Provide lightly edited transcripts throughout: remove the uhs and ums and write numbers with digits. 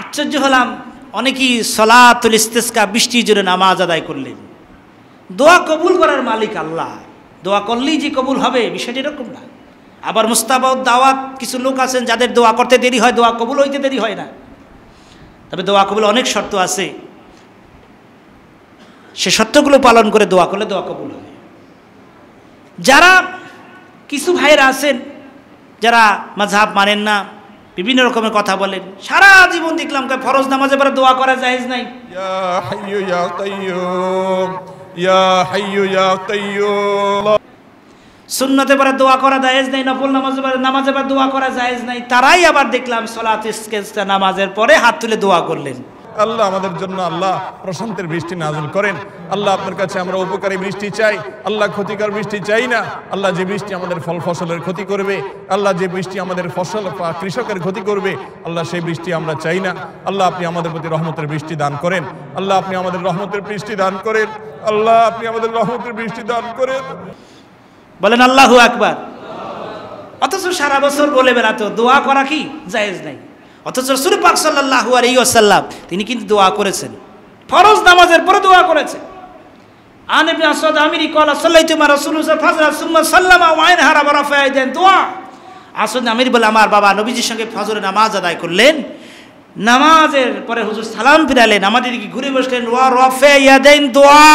আশ্চর্য হলাম, অনেকেই সলাতুল ইস্তিসকা বৃষ্টির জন্য নামাজ আদায় করলেন। দোয়া কবুল করার মালিক আল্লাহ, দোয়া করলেই যে কবুল হবে বিষয়টি এরকম না। আবার মুস্তাবাউদ দাওয়াত কিছু লোক আছেন যাদের দোয়া করতে দেরি হয়, দোয়া কবুল হইতে দেরি হয় না। তবে দোয়া কবুল অনেক শর্ত আছে, সে শর্তগুলো পালন করে দোয়া করলে দোয়া কবুল হয়। যারা কিছু ভাইয়েরা আছেন যারা মাযহাব মানেন না, বিভিন্ন রকমের কথা বলেন, সারা জীবন দেখলাম ফরজ নামাজে পরে দোয়া করা জায়েজ নাই। ইয়া হাইয়্যু ইয়া কাইয়্যুম, ইয়া হাইয়্যু ইয়া কাইয়্যুম। সুন্নতে পরে দোয়া করা জায়েজ নাই, নফল নামাজে পরে দোয়া করা জায়েজ নাই। তারাই আবার দেখলাম সালাত ইস্তিসকা নামাজের পরে হাত তুলে দোয়া করলেন। আল্লাহ আমাদের জন্য আল্লাহ প্রশান্তের বৃষ্টি নাযিল করেন। আল্লাহ আপনার কাছে আমরা উপকারী বৃষ্টি চাই, আল্লাহ ক্ষতিকর বৃষ্টি চাই না। আল্লাহ যে বৃষ্টি আমাদের ফল ফসলের ক্ষতি করবে, আল্লাহ যে বৃষ্টি আমাদের ফসল কৃষকের ক্ষতি করবে, আল্লাহ সেই বৃষ্টি আমরা চাই না। আল্লাহ আপনি আমাদের প্রতি রহমতের বৃষ্টি দান করেন। আল্লাহ আপনি আমাদের রহমতের বৃষ্টি দান করেন। আল্লাহ আপনি আমাদের রহমতের বৃষ্টি দান করেন। বলেন আল্লাহু আকবার। অথচ সারা বছর বলে বেড়াতো দোয়া করা কি জায়েজ নাই, অথচ রাসূল পাক সাল্লাল্লাহু আলাইহি ওয়াসাল্লাম তিনি কিন্তু দোয়া করেছেন, ফরজ নামাজের পরে দোয়া করেছেন। আন ইবনে আসাদ আমিরি ক্বালা সাল্লাইতু মা রাসূলুল্লাহ ফাজরা সুম্মা সাল্লামা ওয়া আইন হারা রাফা ইয়াদাইন দোয়া। আসাদ আমিরি বলে আমার বাবা নবীজির সঙ্গে ফজরের নামাজ আদায় করলেন, নামাজের পরে হুজুর সালাম ফিরালেন, আমাদের দিকে ঘুরে বসলেন, ওয়া রাফা ইয়াদাইন দোয়া,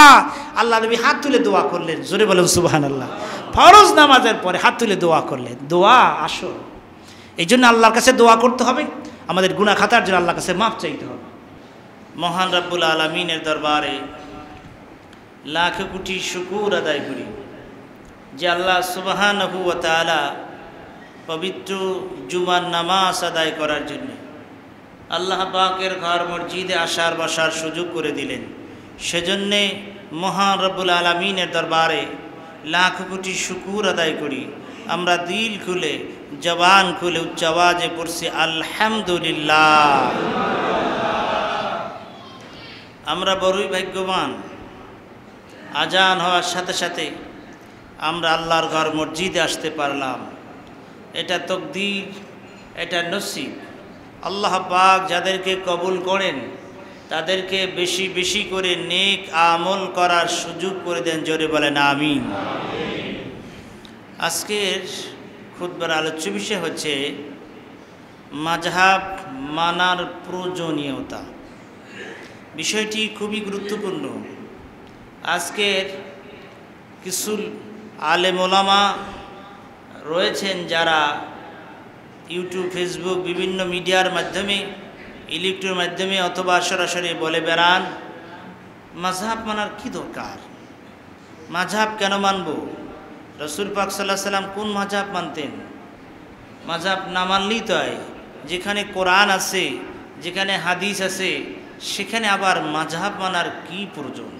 আল্লাহ নবী হাত তুলে দোয়া করলেন। জোরে বলেন সুবহানাল্লাহ। ফরজ নামাজের পরে হাত তুলে দোয়া করলেন, দোয়া আসল। এই জন্য আল্লাহর কাছে দোয়া করতে হবে, আমাদের গুনাহ খাতার জন্য আল্লাহর কাছে মাফ চাইতে হবে। মহান রব্বুল আলামিনের দরবারে লাখ কোটি শুকর আদায় করি যে আল্লাহ সুবহানাহু ওয়া তাআলা পবিত্র জুমার নামাজ আদায় করার জন্য আল্লাহ পাকের ঘর মসজিদে আসার বসার সুযোগ করে দিলেন। সেজন্যে মহান রব্বুল আলামিনের দরবারে লাখ কোটি শুকর আদায় করি। আমরা দিল খুলে জবান খুলে উচ্চ আওয়াজে পড়ছি আলহামদুলিল্লাহ। আমরা বড়ই ভাগ্যবান, আজান হওয়ার সাথে সাথে আমরা আল্লাহর ঘর মসজিদে আসতে পারলাম। এটা তকদির, এটা নসিব। আল্লাহ পাক যাদেরকে কবুল করেন তাদেরকে বেশি বেশি করে নেক আমল করার সুযোগ করে দেন। জোরে বলেন আমিন। আজকের খুতবার আলোচ্য বিষয় হচ্ছে মাযহাব মানার প্রয়োজনীয়তা। বিষয়টি খুবই গুরুত্বপূর্ণ। আজকের কিছু আলেম ওলামা রয়েছেন যারা ইউটিউব, ফেসবুক, বিভিন্ন মিডিয়ার মাধ্যমে, ইলেকট্রনিক মাধ্যমে অথবা সরাসরি বলে বেড়ান মাযহাব মানার কি দরকার, মাযহাব কেন মানব? রাসূল পাক সাল্লাল্লাহু আলাইহি সাল্লাম কোন মাযহাব মানতেন? মাযহাব না মানলেই তো হয়, যেখানে কোরআন আছে, যেখানে হাদিস আছে, সেখানে আবার মাযহাব মানার কি প্রয়োজন?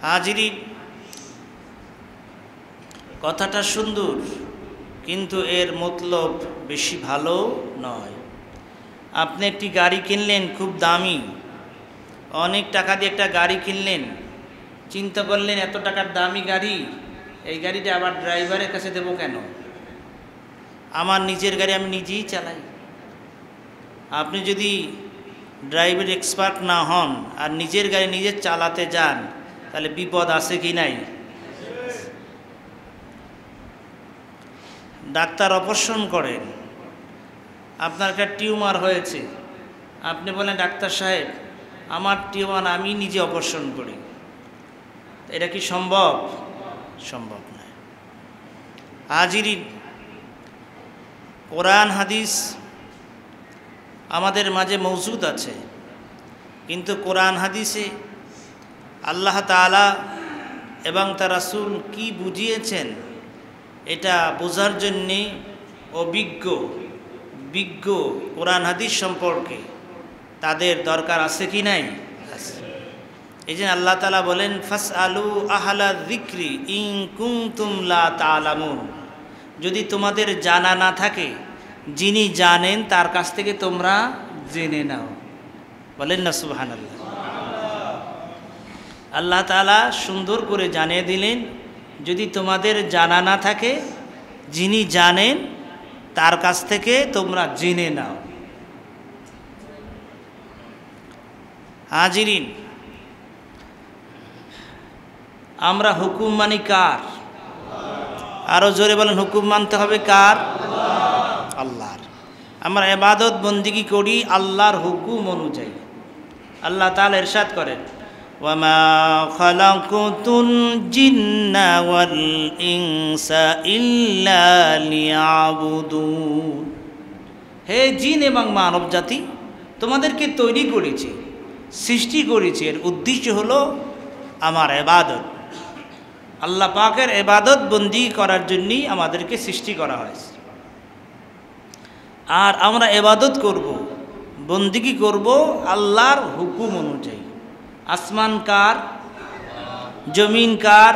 হাজিরিন, কথাটা সুন্দর কিন্তু এর মতলব বেশি ভালো নয়। আপনি একটি গাড়ি কিনলেন, খুব দামি, অনেক টাকা দিয়ে একটা গাড়ি কিনলেন, চিন্তা করলেন এত টাকার দামি গাড়ি, এই গাড়িটা আবার ড্রাইভারের কাছে দেবো কেন? আমার নিজের গাড়ি আমি নিজেই চালাই। আপনি যদি ড্রাইভার এক্সপার্ট না হন আর নিজের গাড়ি নিজে চালাতে যান তাহলে বিপদ আছে কি নাই? ডাক্তার অপারেশন করেন, আপনার একটা টিউমার হয়েছে, আপনি বলেন ডাক্তার সাহেব আমার টিউমার আমি নিজে অপারেশন করি, এটা কি সম্ভব? সম্ভব নয়। হাজিরিন, কোরআন হাদিস আমাদের মাঝে মওজুদ আছে, কিন্তু কোরআন হাদিসে আল্লাহ তাআলা এবং তার রাসূল কি বুঝিয়েছেন এটা বোঝার জন্যে বিজ্ঞ কোরআন হাদিস সম্পর্কে তাদের দরকার আছে কি নাই? আছে। এই জন্য আল্লাহ তাআলা বলেন ফাসআলু আহলা যিকরি ইন কুনতুম লা তা'লামুন, যদি তোমাদের জানা না থাকে যিনি জানেন তার কাছ থেকে তোমরা জেনে নাও। বলেন না সুবহানাল্লাহ। আল্লাহ তাআলা সুন্দর করে জানিয়ে দিলেন যদি তোমাদের জানা না থাকে যিনি জানেন তার কাছ থেকে তোমরা জেনে নাও। হাজিরিন, আমরা হুকুম মানি কার? আরো জোরে বলেন, হুকুম মানতে হবে কার? আল্লাহর। আমরা ইবাদত বন্দিগি করি আল্লাহর হুকুম অনুযায়ী। আল্লাহ তাআলা ইরশাদ করেন, ওয়ামা খালাকুতুল জিন্না ওয়াল ইনসা ইল্লা লিয়াবুদুন। হে জিন এবং মানব জাতি, তোমাদেরকে তৈরি করেছি, সৃষ্টি করেছি, এর উদ্দেশ্য হলো আমার ইবাদত। আল্লাহ পাকের ইবাদত বন্দি করার জন্যই আমাদেরকে সৃষ্টি করা হয়েছে। আর আমরা ইবাদত করব, বন্দিগি করব আল্লাহর হুকুম অনুযায়ী। আসমান কার? জমিন কার?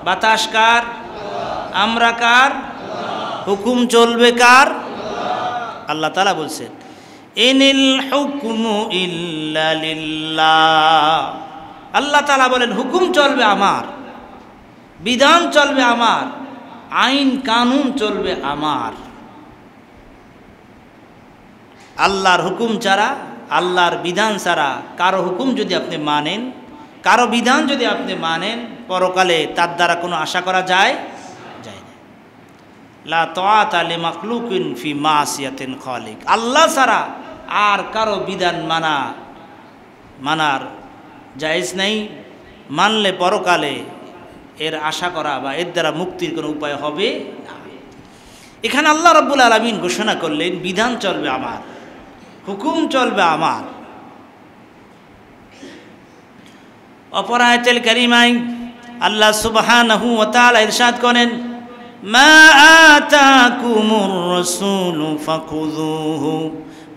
বাতাস কার? আমরা কার? হুকুম চলবে কার? আল্লাহ তাআলা বলছেন, ইনিল হুকমু ইল্লা লিল্লাহ। আল্লাহ তাআলা বলেন, হুকুম চলবে আমার, বিধান চলবে আমার, আইন কানুন চলবে আমার। আল্লাহর হুকুম ছাড়া, আল্লাহর বিধান ছাড়া কারো হুকুম যদি আপনি মানেন, কারো বিধান যদি আপনি মানেন, পরকালে তার দ্বারা কোনো আশা করা যায় না। লা তাআতা লিমাখলুকিন ফি মাসিয়াতিল খালিক। আল্লাহ ছাড়া আর কারো বিধান মানার জায়েজ নেই। মানলে পরকালে এর আশা করা বা এর দ্বারা মুক্তির কোনো উপায় হবে না। এখানে আল্লাহ রাব্বুল আলামিন ঘোষণা করলেন, বিধান চলবে আমার, হুকুম চলবে আমার। অপর আয়াতুল কারিমায় আল্লাহ সুবহানাহু ওয়া তাআলা ইরশাদ করেন, মা আতাকুমুর রাসূলু ফাখুযুহু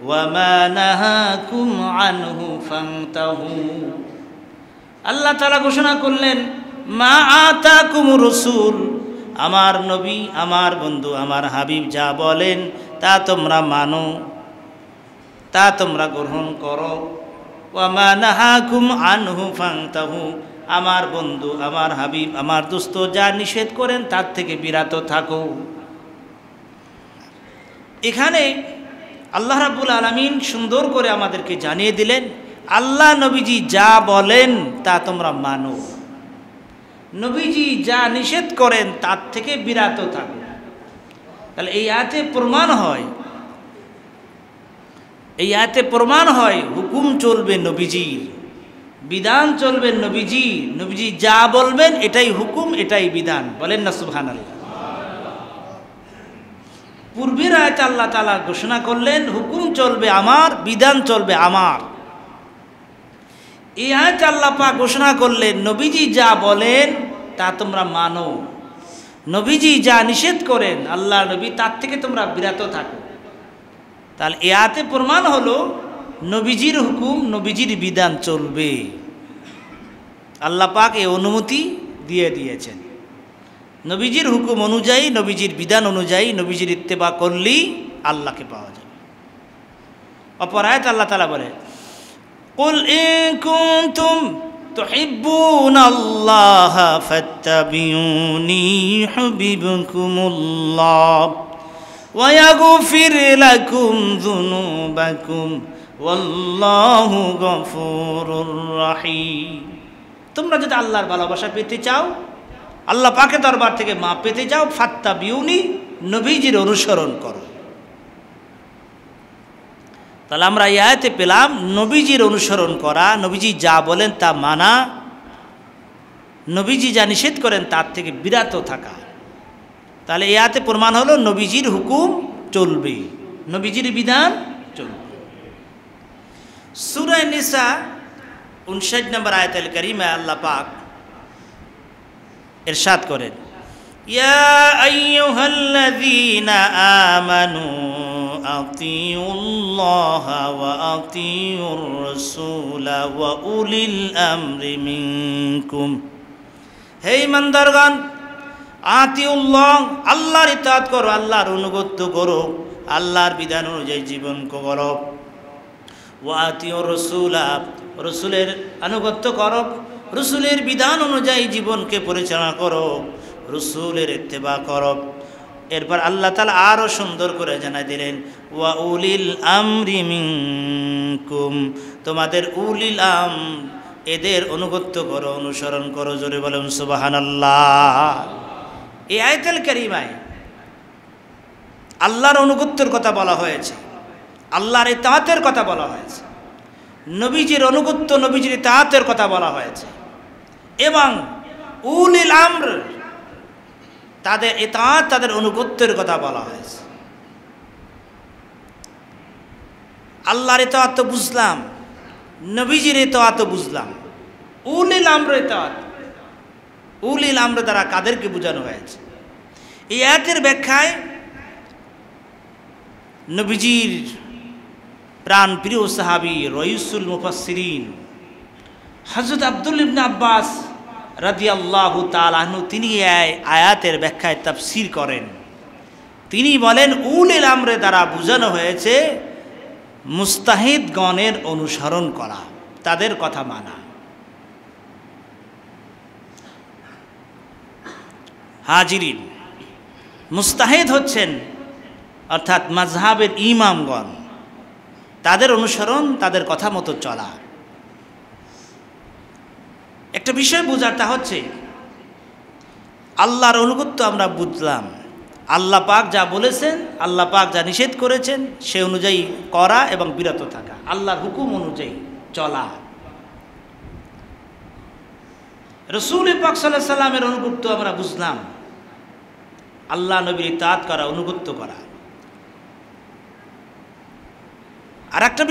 ওয়া মা নাহাকুম আনহু ফান্তাহু। আল্লাহ তাআলা ঘোষণা করলেন, মা আতাকুমুর রাসূল, আমার নবী, আমার বন্ধু, আমার হাবিব যা বলেন তা তোমরা মানো, তা তোমরা গ্রহণ করো। ওয়া মা নাহাকুম আনহু ফান্তাহু, আমার বন্ধু, আমার হাবিব, আমার দোস্ত যা নিষেধ করেন তার থেকে বিরত থাকো। এখানে আল্লাহ রাব্বুল আলামিন সুন্দর করে আমাদেরকে জানিয়ে দিলেন, আল্লাহ নবীজি যা বলেন তা তোমরা মানো, নবীজি যা নিষেধ করেন তার থেকে বিরত থাকো। তাহলে এই আয়াতে প্রমাণ হয় হুকুম চলবে নবীজির, বিধান চলবে নবীজি যা বলবেন এটাই হুকুম, এটাই বিধান। বলেন না সুবহানাল্লাহ। পূর্বের আয়াতে আল্লাহ তাআলা ঘোষণা করলেন, হুকুম চলবে আমার, বিধান চলবে আমার। এই আয়াতে আল্লাহ পাক ঘোষণা করলেন, নবীজি যা বলেন তা তোমরা মানো, নবীজি যা নিষেধ করেন আল্লাহ নবী তার থেকে তোমরা বিরত থাকো। তাহলে এই আয়াতে প্রমাণ হলো নবীজির হুকুম, নবীজির বিধান চলবে। আল্লাহ পাক এই অনুমতি দিয়ে দিয়েছেন। নবীজির হুকুম অনুযায়ী, নবীজির বিধান অনুযায়ী, নবীজির ইত্তেবা করলেই আল্লাহকে পাওয়া যাবে। অপর আয়াত আল্লাহ তাআলা বলে, কুল ইন কুনতুম তুহিব্বুনাল্লাহা ফাত্তাবিউনি ইউহিব্বুকুমুল্লাহ ওয়া ইয়াগফির লাকুম যুনুবাকুম ওয়াল্লাহু গফুরুর রহিম। তোমরা যদি আল্লাহর ভালোবাসা পেতে চাও, আল্লাহ পাকের দরবার থেকে মাপ পেতে চাও, ফাত্তাবিউনি, নবীজির অনুসরণ করো। তাহলে আমরা এই আয়াতে পেলাম নবীজির অনুসরণ করা, নবীজি যা বলেন তা মানা, নবীজি যা নিষেধ করেন তার থেকে বিরত থাকা। তাহলে এই আয়াতে প্রমাণ হলো নবীজির হুকুম চলবে, নবীজির বিধান চলবে। সূরা নিসা 59 নম্বর আয়াতুল কারীমে আল্লাহ পাক ইরশাদ করেন, ইয়া আইয়ুহাল্লাযীনা আমানু আতিউল্লাহা ওয়া আতিউর রাসূলা ওয়া উলিল আমরি মিনকুম। হে ইমানদারগণ, আতিউল্লাহ, আল্লাহর ইতাআত করো, আল্লাহর অনুগত্য করো, আল্লাহর বিধান অনুযায়ী জীবন করো। ওয়া আতিউর রাসূলা, রাসূলের আনুগত্য করো, রাসূলের বিধান অনুযায়ী জীবনকে পরিচালনা করো, রাসূলের ইত্তেবা করো। এরপর আল্লাহ তাআলা আরো সুন্দর করে জানাই দিলেন ওয়া উলিল আমরি মিনকুম, তোমাদের উলিল এদের অনুগত্য করো, অনুসরণ করো। জোরে বলেন সুবহানাল্লাহ। এই আয়াতুল কারীমায় আল্লাহর অনুগত্যের কথা বলা হয়েছে, আল্লাহর ইতাআতের কথা বলা হয়েছে, নবীজির অনুগত্য নবীজির ইতাআতের কথা বলা হয়েছে এবং উলিল আমর তাদের ইতাআত তাদের অনুগত্যের কথা বলা হয়েছে। আল্লাহর ইতাআত তো বুঝলাম, নবীজির ইতাআত তো বুঝলাম, উলিল আমর ইতাআত, উলিল আমর দ্বারা কাদেরকে বোঝানো হয়েছে? এই আয়াতের ব্যাখ্যায় নবীজির প্রাণ প্রিয় সাহাবী রইসুল মুফাসসিরিন হযরত আব্দুল্লাহ ইবনে আব্বাস রাদিয়াল্লাহু তাআলা আনহু তিনি এই আয়াতের ব্যাখ্যায় তাফসীর করেন। তিনি বলেন উলিল আমরে দ্বারা বোঝানো হয়েছে মুস্তাহিদগণের অনুসরণ করা, তাদের কথা মানা। হাজিরিন, মুস্তাহিদ হচ্ছেন অর্থাৎ মাযহাবের ইমামগণ, তাদের অনুসরণ, তাদের কথা মতো চলা। একটা বিষয় বোঝার, তা হচ্ছে আল্লাহর অনুগত্য আমরা বুঝলাম, আল্লাহ পাক যা বলেছেন, আল্লাহ পাক যা নিষেধ করেছেন সে অনুযায়ী করা এবং বিরত থাকা, আল্লাহর হুকুম অনুযায়ী চলা। রাসূল পাক সাল্লাল্লাহু আলাইহি সাল্লামের অনুগত্য আমরা বুঝলাম, আল্লাহ নবীর ইতাআত করা, অনুগত্য করা। আর একটা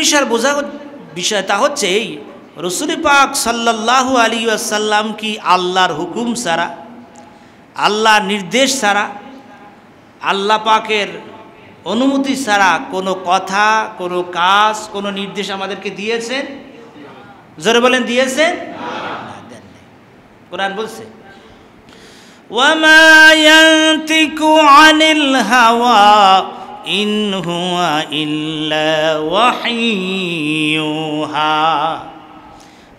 বিষয় তা হচ্ছে এই রাসূল পাক সাল্লাল্লাহু আলাইহি ওয়াসাল্লাম কি আল্লাহর হুকুম ছাড়া, আল্লাহর নির্দেশ ছাড়া, আল্লাহ পাকের অনুমতি ছাড়া কোনো কথা, কোনো কাজ, কোনো নির্দেশ আমাদেরকে দিয়েছেন? জোরে বলেন দিয়েছেন? না, দেন নাই। কোরআন বলছে ওয়ামা ইয়ানতিকু আনিল হাওয়া ইন হুয়া ইল্লা ওয়াহয়ুহা।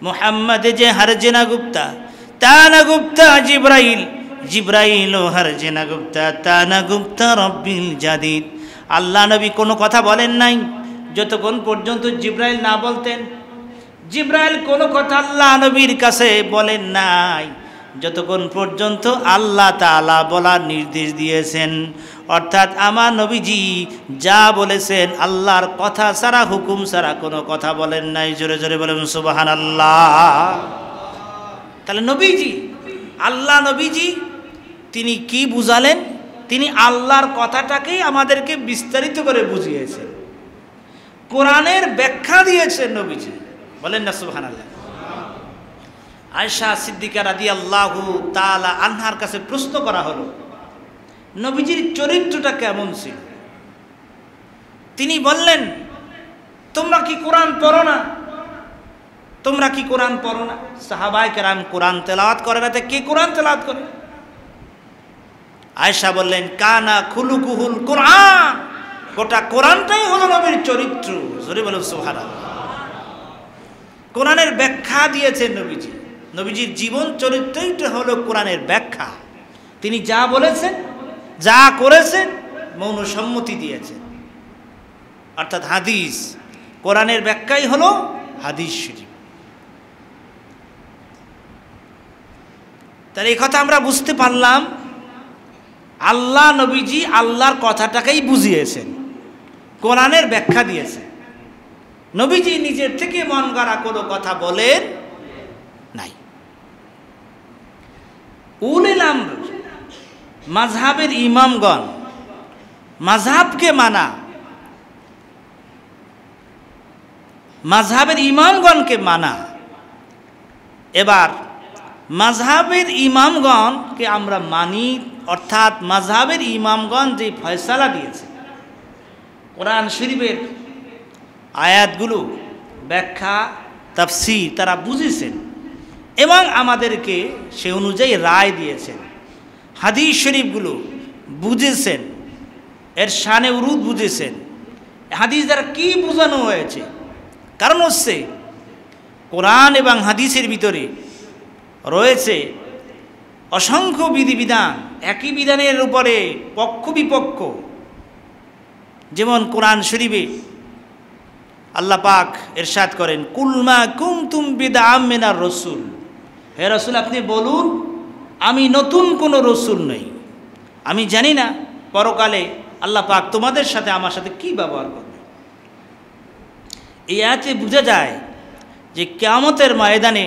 মুহাম্মদ যে হরজে না গুপ্তা, তা না গুপ্তা জিব্রাইল, জিব্রাইল ও হরজে না গুপ্তা, তা না গুপ্তা রব্বিল জাদিদ। আল্লাহ নবী কোনো কথা বলেন নাই যতক্ষণ পর্যন্ত জিব্রাইল না বলতেন। জিব্রাইল কোনো কথা আল্লাহ নবীর কাছে বলেন নাই যতক্ষণ পর্যন্ত আল্লাহ তাআলা বলার নির্দেশ দিয়েছেন। অর্থাৎ আমার নবীজি যা বলেছেন আল্লাহর কথা ছাড়া, হুকুম ছাড়া কোনো কথা বলেন নাই। জোরে জোরে বলেন সুবহানাল্লাহ। তাহলে নবীজি, আল্লাহ নবীজি তিনি কি বুঝালেন? তিনি আল্লাহর কথাটাকেই আমাদেরকে বিস্তারিত করে বুঝিয়েছেন, কোরআনের ব্যাখ্যা দিয়েছেন নবীজি। বলেন না সুবহানাল্লাহ। আয়েশা সিদ্দিকা রাদিয়াল্লাহু তাআলা আনহার কাছে প্রশ্ন করা হলো নবীজির চরিত্রটা কেমন ছিল। তিনি বললেন তোমরা কি কোরআন পড়ো না? তোমরা কি কোরআন পড়ো না? সাহাবায়ে কেরাম কোরআন তেলাওয়াত করে না, কে কোরআন তেলাওয়াত করে? আয়েশা বললেন কানা খুলুকুহুল কোরআন, গোটা কোরআনটাই হলো নবীর চরিত্র। জোরে বলুন সুবহানাল্লাহ। কোরআনের ব্যাখ্যা দিয়েছেন নবীজি, নবীজির জীবন চরিত্রটা হলো কোরআনের ব্যাখ্যা। তিনি যা বলেছেন, যা করেছেন, মৌন সম্মতি দিয়েছেন। অর্থাৎ হাদিস, কোরআনের ব্যাখ্যাই হলো হাদিস শরীফ। তাহলে এই কথা আমরা বুঝতে পারলাম, আল্লাহ নবীজি আল্লাহর কথাটাকেই বুঝিয়েছেন, কোরআনের ব্যাখ্যা দিয়েছেন। নবীজি নিজের থেকে মন গড়া কোনো কথা বলেন নাই। উলিল আমর মাযহাবের ইমামগণ, মাযহাবকে মানা, মাযহাবের ইমামগণকে মানা। এবার মাযহাবের ইমামগণকে আমরা মানি, অর্থাৎ মাযহাবের ইমামগণ যে ফয়সালা দিয়েছে, কোরআন শরীফের আয়াতগুলো ব্যাখ্যা তাফসীর তারা বুঝেছেন এবং আমাদেরকে সে অনুযায়ী রায় দিয়েছেন। হাদিস শরীফগুলো বুঝেছেন, এর শানে উরুদ বুঝেছেন, হাদিস দ্বারা কী বোঝানো হয়েছে। কারণ হচ্ছে কোরআন এবং হাদিসের ভিতরে রয়েছে অসংখ্য বিধিবিধান, একই বিধানের উপরে পক্ষ বিপক্ষ। যেমন কোরআন শরীফে আল্লাহ পাক ইরশাদ করেন, কুলমা কুনতুম বিদআম মিনার রাসূল, হে রাসূল আপনি বলুন আমি নতুন কোনো রসুল নই, আমি জানি না পরকালে আল্লাহ পাক তোমাদের সাথে আমার সাথে কি ব্যবহার করবে। এই আয়াতে বোঝা যায় যে কিয়ামতের ময়দানে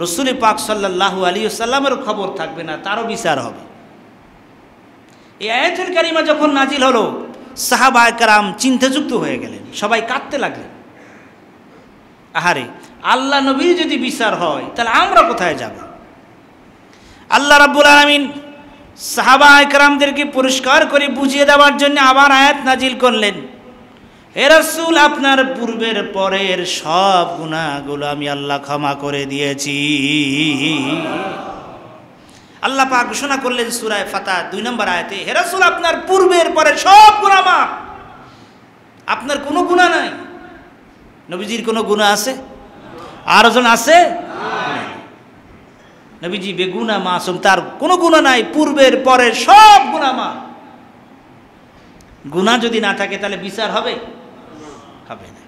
রসুল পাক সাল্লাল্লাহু আলাইহি ওয়াসাল্লামের খবর থাকবে না, তারও বিচার হবে। এই আয়াতুল কারিমা যখন নাজিল হলো, সাহাবায়ে কেরাম চিন্তাযুক্ত হয়ে গেলেন, সবাই কাঁদতে লাগলেন। আহারে, আল্লাহ নবীর যদি বিচার হয় তাহলে আমরা কোথায় যাব? আল্লাহ রাব্বুল আলামিন সাহাবায়ে কেরামদেরকে পরিষ্কার করে বুঝিয়ে দেওয়ার জন্য আবার আয়াত নাজিল করলেন, হে রাসূল আপনার পূর্বের পরের সব গুনাহগুলো আমি আল্লাহ ক্ষমা করে দিয়েছি। আল্লাহ পাক ঘোষণা করলেন সূরা ফাতিহা 2 নম্বর আয়াতে, হে রাসূল আপনার পূর্বের পরের সব গুনাহ মাফ, আপনার কোনো গুনাহ নাই। নবীজির কোনো গুনাহ আছে? আরজন আছে? নবীজি বেগুনাহ মাসুম, তার কোনো গুনাহ নাই, পূর্বের পরের সব গুনাহ মাফ। গুনাহ যদি না থাকে তাহলে বিচার হবে? হবে না।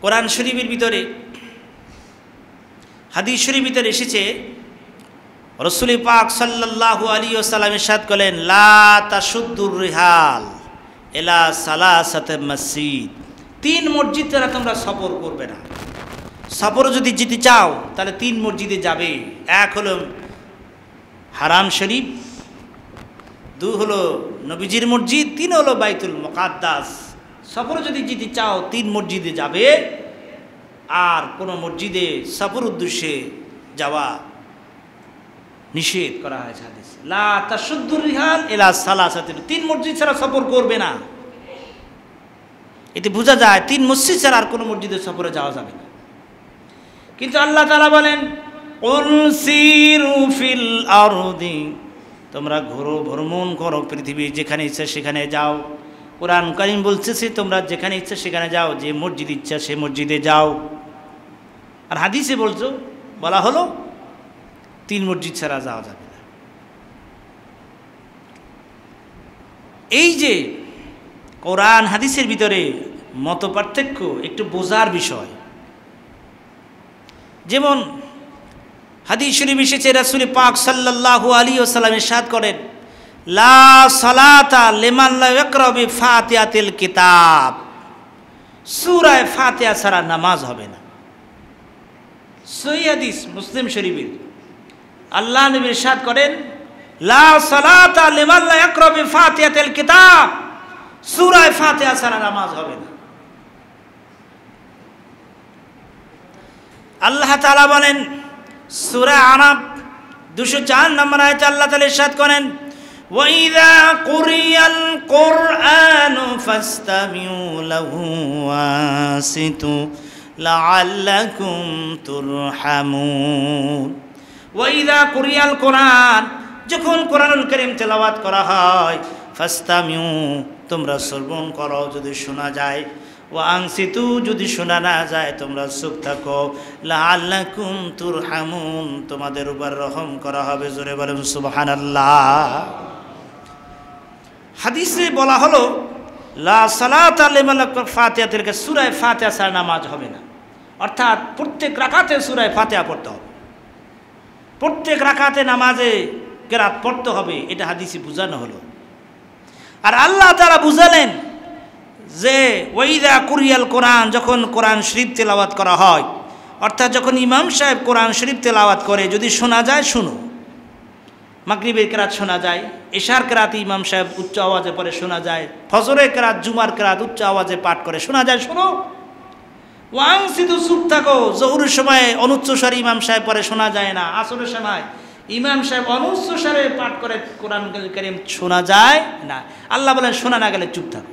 কোরআন শরীফের ভিতরে, হাদিস শরীফের ভিতরে এসেছে, রাসূল পাক সাল্লাল্লাহু আলাইহি ওয়াসাল্লাম ইরশাদ করেন, লা তাশুদ্দুর রিহাল ইলা সালাসাতি মসজিদ, 3 মসজিদ ছাড়া তোমরা সফর করবে না। সফর যদি যেতে চাও তাহলে 3 মসজিদে যাবে। এক হলো হারাম শরীফ, 2 হলো নবীজির মসজিদ, 3 হলো বাইতুল মুকাদ্দাস। সফর যদি যেতে চাও 3 মসজিদে যাবে, আর কোনো মসজিদে সফর উদ্দেশ্যে যাওয়া নিষেধ করা হয়েছে হাদিস, লা তাশুদ্দুর রিহাল ইলা সালাসাতি, 3 মসজিদ ছাড়া সফর করবে না। এতে বোঝা যায় 3 মসজিদ ছাড়া আর কোনো মসজিদে সফরে যাওয়া যাবে না। কিন্তু আল্লাহ তাআলা বলেন, কুল সিরু ফিল আরদি, তোমরা ঘোরো, ভ্রমণ করো পৃথিবী, যেখানে ইচ্ছা সেখানে যাও। কোরআন কারীম বলতেছে তোমরা যেখানে ইচ্ছা সেখানে যাও, যে মসজিদ ইচ্ছা সে মসজিদে যাও। আর হাদিসে বলা হলো 3 মসজিদ ছাড়া যাওয়া যাবে না। এই যে কোরআন হাদিসের ভিতরে মত পার্থক্য একটু বোঝার বিষয়। যেমন হাদিস শরীফ এসেছে, রাসূল পাক সাল্লাল্লাহু আলাইহি ওয়াসাল্লাম ইরশাদ করেন, লা সালাতা লিমান লা ইয়াকরা বিফাতিহাতিল কিতাব, সূরা ফাতিহা ছাড়া নামাজ হবে না। সহিহ হাদিস মুসলিম শরীফের আল্লাহ নবী ইরশাদ করেন, লা সালাতা লিমান লা ইয়াকরা বিফাতিহাতিল কিতাব, সূরা ফাতিহা ছাড়া নামাজ হবে না। আল্লাহ তাআলা বলেন সূরা আরাফ 204 নম্বর আয়াতে আল্লাহ তাআলা ইরশাদ করেন, ওয়া ইযা কুরিয়াল কুরআনু ফাসতামিউ লাহু ওয়াসিতু লাআল্লাকুম তুরহামুন। ওয়া ইযা কুরিয়াল কুরআন, যখন কোরআনুল কারীম তেলাওয়াত করা হয়, ফাসতামিউ তোমরা শ্রবণ করো যদি শোনা যায়, ওয়া আনসিতু যদি শোনা না যায় তোমরা চুপ থাকো, লাআল্লাকুম তুরহামুন তোমাদের উপর রহম করা হবে। জোরে বলেন সুবহানাল্লাহ। হাদিসে বলা হলো লা সালাতা লিমান লা ফাতিহাতিল কিতাব, সূরা ফাতিহা ছাড়া নামাজ হবে না। অর্থাৎ প্রত্যেক রাকাতে সূরা ফাতিহা পড়তে হবে, প্রত্যেক রাকাতে নামাজে কেরাত পড়তে হবে, এটা হাদিসে বোঝানো হলো। আর আল্লাহ তাআলা বুঝালেন যে ওয়াইদা কুরিয়াল কোরআন, যখন কোরআন শরীফ তেলাওয়াত করা হয়, অর্থাৎ যখন ইমাম সাহেব কোরআন শরীফ তেলাওয়াত করে, যদি শোনা যায় শুনো। মাগরিবের কেরাত শোনা যায়, এশার কেরাত ইমাম সাহেব উচ্চ আওয়াজে পড়ে শোনা যায়, ফজরের কেরাত জুমার কেরাত উচ্চ আওয়াজে পাঠ করে শোনা যায়, শোনো। ওয়াংসিতু চুপ থাকো, জোহরের সময় অনুচ্চ স্বরে ইমাম সাহেব পড়ে শোনা যায় না, আসরের সময় ইমাম সাহেব অনুচ্চ স্বরে পাঠ করে কোরআন কারীম শোনা যায় না। আল্লাহ বলেন শোনা না গেলে চুপ থাকো।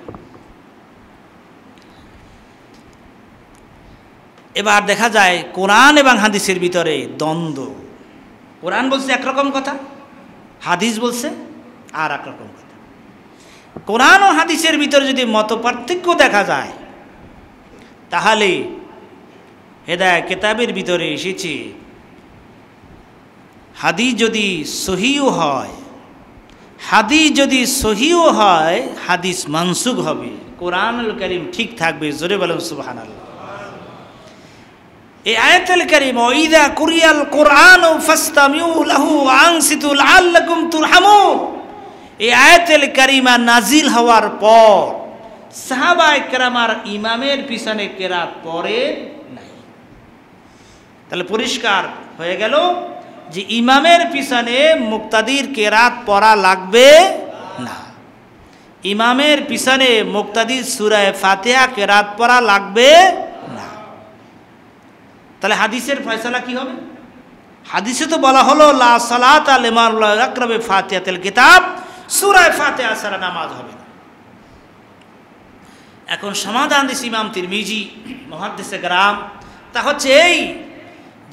এবার দেখা যায় কোরআন এবং হাদিসের ভিতরে দ্বন্দ্ব। কোরআন বলছে একরকম কথা, হাদিস বলছে আর একরকম কথা। কোরআন ও হাদিসের ভিতরে যদি মত পার্থক্য দেখা যায়, তাহলে হেদায়েত কিতাবের ভিতরে এসেছে হাদিস যদি সহিও হয়, হাদিস যদি সহিও হয়, হাদিস মানসুখ হবে, কোরআনুল কারীম ঠিক থাকবে। জোরে বলেন সুবহানাল্লাহ। এই আয়াতুল কারীম ওয়াইদা কুরিয়াল কোরআন ফাসতামিউ লাহু ওয়া আনসিতু লাআল্লাকুম তুরহামুন, এই আয়াতুল কারীমা নাজিল হওয়ার পর সাহাবায়ে কেরামার ইমামের পিছনে কেরাত পড়ে নাই। তাহলে পরিষ্কার হয়ে গেল যে ইমামের পিছনে মুক্তাদির কেরাত পড়া লাগবে না। ইমামের পিছনে মুক্তাদির সূরা ফাতিহা কেরাত পড়া লাগবে না। তাহলে হাদিসের ফয়সালা কি হবে? হাদিসে তো বলা হলো লা সালাতা লিমান লা ইয়াকরা ফাতিহাতুল কিতাব, সূরা ফাতিহা ছাড়া নামাজ হবে না। এখন সমাধান দিস ইমাম তিরমিজি মুহাদ্দিসে কেরাম, তা হচ্ছে এই,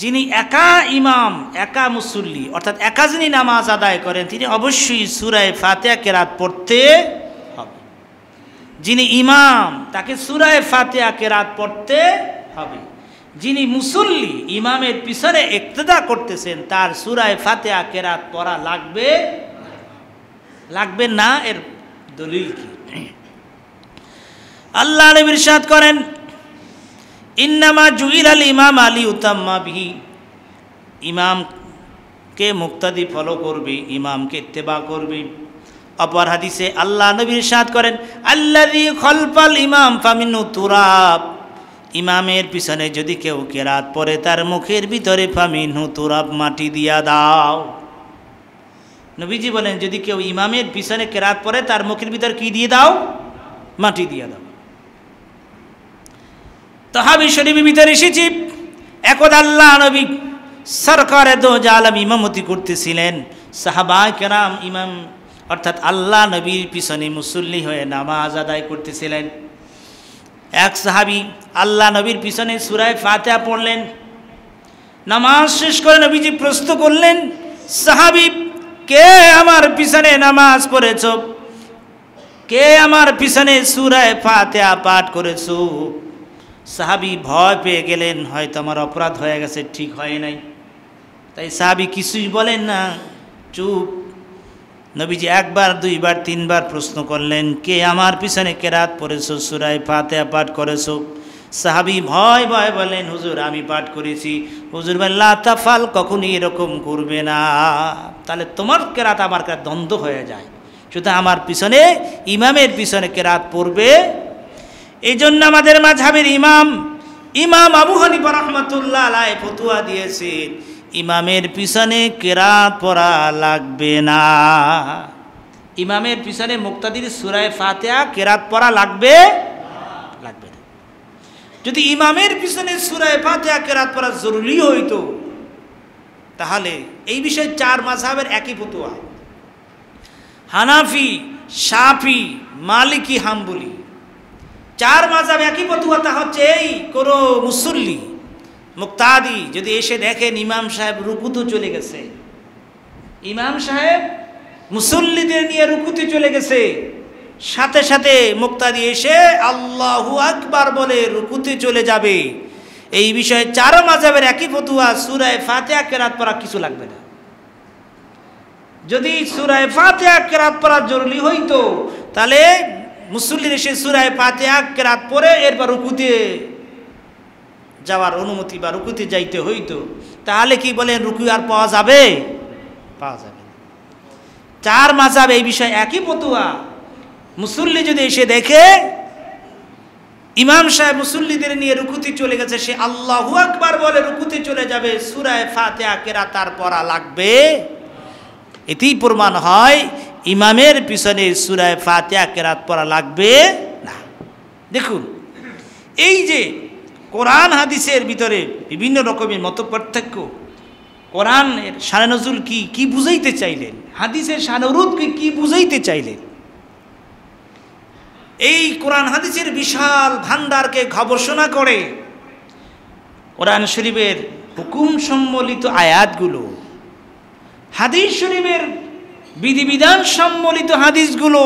যিনি একা ইমাম, একা মুসল্লি, অর্থাৎ একা যিনি নামাজ আদায় করেন, তিনি অবশ্যই সূরা ফাতিহা কেরাত পড়তে হবে। যিনি ইমাম, তাকে সূরা ফাতিহা কেরাত পড়তে হবে। যিনি মুসল্লি, ইমামের পিছনে ইক্তেদা করতেছেন, তার সূরা ফাতিহা কেরাত পড়া লাগবে না। এর দলিল কি? আল্লাহ নবী ইরশাদ করেন, ইন্নামা জুইলাল ইমাম আলী উতাম্মা বিহি, ইমামকে মুক্তাদি ফলো করবে, ইমামকে ইত্তেবা করবে। অপর হাদিসে আল্লাহ নবী ইরশাদ করেন, আল্লাযী খলফাল ইমাম ফামিনহু তুরাব, ইমামের পিছনে যদি কেউ কেরাত পড়ে, তার মুখের ভিতরে ফামিনহু তুরাব, মাটি দিয়া দাও। নবীজি বলেন, যদি কেউ ইমামের পিছনে কেরাত পড়ে, তার মুখের ভিতরে কি দিয়ে দাও? মাটি দিয়ে দাও। তাহাবি শরীফের ভিতরে এসেছি, একদা আল্লাহ নবী সরকারে দো জালাম ইমামতি করতেছিলেন, সাহাবায়ে কেরাম ইমাম অর্থাৎ আল্লাহ নবীর পিছনে মুসল্লি হয়ে নামাজ আদায় করতেছিলেন। এক সাহাবী আল্লাহ নবীর পিছনে সূরা ফাতিহা পড়লেন। নামাজ শেষ করে নবীজি প্রশ্ন করলেন, সাহাবী, কে আমার পিছনে নামাজ পড়েছ? কে আমার পিছনে সূরা ফাতিহা পাঠ করেছো? সাহাবী ভয় পেয়ে গেলেন, হয়তো আমার অপরাধ হয়ে গেছে, ঠিক হয় নাই। তাই সাহাবী কিছুই বলেন না, চুপ। নবীজি একবার, দুইবার, তিনবার প্রশ্ন করলেন, কে আমার পিছনে কেরাত পড়েছো, সূরা ফাতিহা পাঠ করেছো? সাহাবী ভয় ভয় বলেন, হুজুর আমি পাঠ করেছি। হুজুর বললেন, লা তাফাল, কখনই এরকম করবে না, তাহলে তোমার কেরাত আমার কেরাত দ্বন্দ্ব হয়ে যায়। শুধু আমার পিছনে, ইমামের পিছনে কেরাত পড়বে। এই জন্য আমাদের মাযহাবের ইমাম আবু হানিফা রাহমাতুল্লাহ আলাইহি ফতোয়া দিয়েছেন, ইমামের পিছনে কেরাত পড়া লাগবে না। ইমামের পিছনে মুক্তাদির সূরা ফাতিহা কেরাত পড়া লাগবে না। যদি ইমামের পিছনে সূরা ফাতিহা কেরাত পড়া জরুরি হইতো, তাহলে এই বিষয়ে চার মাযহাবের একই ফতোয়া, হানাফি, শাফি, মালিকি, হাম্বলি, চার মাযহাব একই ফতোয়া। তা হচ্ছে এই, কোন মুসল্লি মুক্তাদি যদি এসে দেখেন ইমাম সাহেব রুকুতে চলে গেছে, ইমাম সাহেব মুসল্লিদের নিয়ে রুকুতে চলে গেছে, সাথে সাথে মুক্তাদি এসে আল্লাহু আকবার বলে রুকুতে চলে যাবে, এই বিষয়ে চার মাযহাবের একই ফতোয়া, সূরা ফাতিহা কেরাত পড়া কিছু লাগবে না। যদি সূরা ফাতিহা কেরাত পড়া জরুরি হইতো, তাহলে মুসল্লির এসে সূরা ফাতিহা কেরাত পড়ে এরপর রুকুতে যাওয়ার অনুমতি বা রুকুতে যাইতে হইতো। তাহলে কি বলেন, রুকু আর পাওয়া যাবে? পাওয়া যাবে। চার মাযহাব এই বিষয়ে একই ফতোয়া। মুসল্লি যদি এসে দেখে ইমাম সাহেব মুসল্লিদের নিয়ে রুকুতে চলে গেছে, সে আল্লাহু আকবার বলে রুকুতে চলে যাবে, সূরা ফাতিহা কেরাত তার পড়া লাগবে। এতেই প্রমাণ হয় ইমামের পিছনে সূরা ফাতিহা কেরাত পড়া লাগবে না। দেখুন, এই যে কোরআন হাদিসের ভিতরে বিভিন্ন রকমের মতপার্থক্য, কোরআনের শানে নজুল কি বুঝাইতে চাইলেন, হাদিসের শানুরুদ কি বুঝাইতে চাইলেন, এই কোরআন হাদিসের বিশাল ভান্ডারকে গবেষণা করে কোরআন শরীফের হুকুম সম্বলিত আয়াতগুলো, হাদিস শরীফের বিধিবিধান সম্বলিত হাদিসগুলো,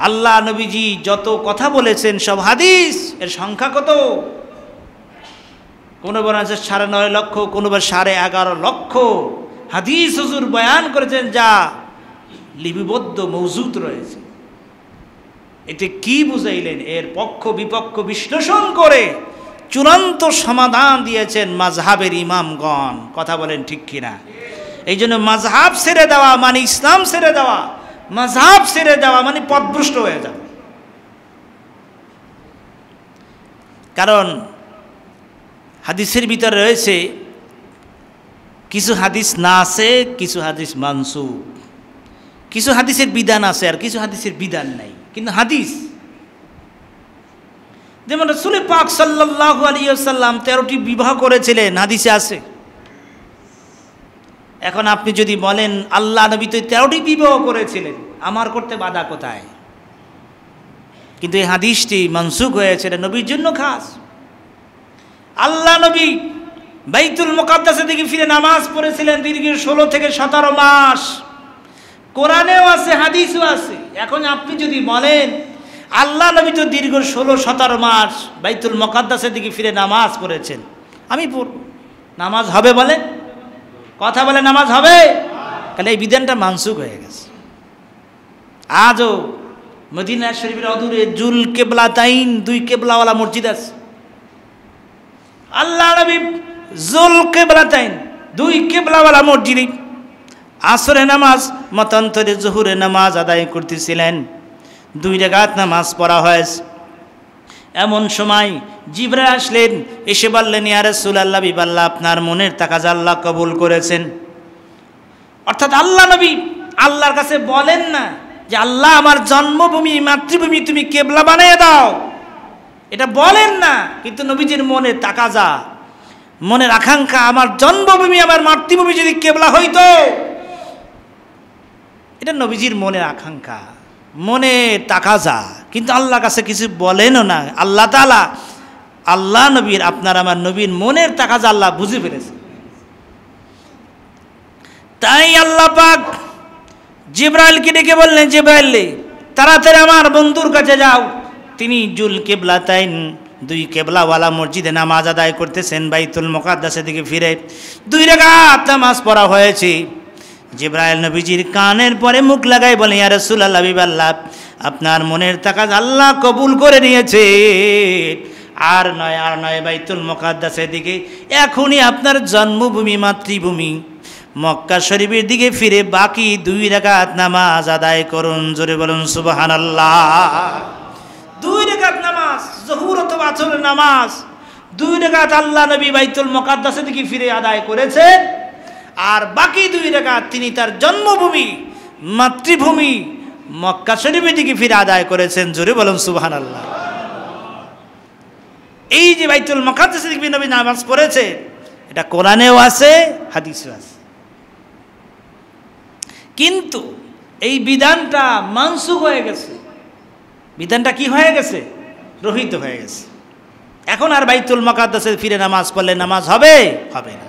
আল্লাহ নবীজি যত কথা বলেছেন সব হাদিস, এর সংখ্যা কত? কোনো বার আছে 9.5 লক্ষ, কোনো বার 11.5 লক্ষ হাদিস হুজুর বয়ান করেছেন, যা লিপিবদ্ধ মওজুদ রয়েছে। এতে কি বুঝাইলেন? এর পক্ষ বিপক্ষ বিশ্লেষণ করে চূড়ান্ত সমাধান দিয়েছেন মাযহাবের ইমামগণ। কথা বলেন ঠিক কিনা? এই জন্য মাযহাব ছেড়ে দেওয়া মানে ইসলাম ছেড়ে দেওয়া, মাযহাব ছেড়ে দেওয়া মানে পথভ্রষ্ট হয়ে যাওয়া। কারণ হাদিসের ভিতরে রয়েছে কিছু হাদিস না আছে, কিছু হাদিস মানসুখ, কিছু হাদিসের বিধান আছে আর কিছু হাদিসের বিধান নাই। কিন্তু হাদিস, যেমন রাসূল পাক সাল্লাল্লাহু আলাইহি ওয়াসাল্লাম 13টি বিবাহ করেছিলেন, হাদিসে আছে। এখন আপনি যদি বলেন আল্লাহ নবী তো 13টি বিবাহ করেছিলেন, আমার করতে বাধা কোথায়? কিন্তু এই হাদিসটি মানসুখ হয়েছে, এটা নবীর জন্য খাস। আল্লাহ নবী বাইতুল মুকাদ্দাসের দিকে ফিরে নামাজ পড়েছিলেন দীর্ঘ 16 থেকে 17 মাস। কোরআনেও আছে, হাদিসও আছে। এখন আপনি যদি বলেন আল্লাহ নবী তো দীর্ঘ 16-17 মাস বাইতুল মুকাদ্দাসের দিকে ফিরে নামাজ পড়েছেন, আমি পড়ব, নামাজ হবে? বলেন, কথা বলে নামাজ হবে? তাহলে এই বিধানটা মানসুখ হয়ে গেছে। আজও মদিনা শরীফের অদূরে জুল কেবলাতাইন, 2 কেবলাওয়ালা মসজিদ আছে। আল্লাহ নবী জুল কেবলাতাইন, 2 কেবলাওয়ালা মসজিদে আসরে নামাজ মতান্তরে জোহরে নামাজ আদায় করতেছিলেন। 2 রাকাত নামাজ পড়া হয়েছে। এমন সময় জিবরাইল আসলেন, এসে বললেন, ইয়া রাসূলুল্লাহ, বিবাল্লাহ আপনার মনের তাকাজা আল্লাহ কবুল করেছেন। অর্থাৎ আল্লাহ নবী আল্লাহর কাছে বলেন না যে আল্লাহ আমার জন্মভূমি মাতৃভূমি তুমি কেবলা বানিয়ে দাও, এটা বলেন না। কিন্তু নবীজির মনের তাকাজা, মনের আকাঙ্ক্ষা, আমার জন্মভূমি আমার মাতৃভূমি যদি কেবলা হইতো, এটা নবীজির মনের আকাঙ্ক্ষা, মনের তাকাজা। কিন্তু আল্লাহর কাছে কিছু বলেনও না। আল্লাহ তাআলা আল্লাহ নবীর, আপনার আমার নবীর মনের তাকাজা আল্লাহ বুঝে ফেলেছে। তাই আল্লাহ পাক জিবরাইলকে ডেকে বললেন, জিবরাইল তাড়াতাড়ি আমার বন্ধুর কাছে যাও, তিনি জুল কেবলাতাইন 2 কেবলাওয়ালা মসজিদে নামাজ আদায় করতেছেন, বাইতুল মুকাদ্দাসের দিকে ফিরে 2 রাকাত নামাজ পড়া হয়েছে। জিবরাইল নবীজির কানের পরে মুখ লাগাই বলে, ইয়া রাসূলুল্লাহ, বিবাল্লাহ আপনার মনের তাকাজা আল্লাহ কবুল করে নিয়েছে। আর নয় বাইতুল মুকাদ্দাসের দিকে, এখনই আপনার জন্মভূমি মাতৃভূমি মক্কা শরীফের দিকে ফিরে বাকি 2 রাকাত নামাজ আদায় করুন। জোরে বলুন সুবহানাল্লাহ। 2 রাকাত নামাজ, জোহর অথবা আসরের নামাজ 2 রাকাত আল্লাহ নবী বাইতুল মুকাদ্দাসের দিকে ফিরে আদায় করেছেন। আর বাকি 2 রাকাত তিনি তার জন্মভূমি মাতৃভূমি মক্কা শরীফের দিকে ফিরে আদায় করেছেন। জোরে বলুন সুবহানাল্লাহ। এই যে বাইতুল মুকাদ্দাসের দিকে নবী নামাজ পড়েছে, এটা কোরআনেও আছে, হাদিসেও আছে। কিন্তু এই বিধানটা মানসুখ হয়ে গেছে। বিধানটা কি হয়ে গেছে? রহিত হয়ে গেছে। এখন আর বাইতুল মুকাদ্দাসে ফিরে নামাজ পড়লে নামাজ হবে? হবে না।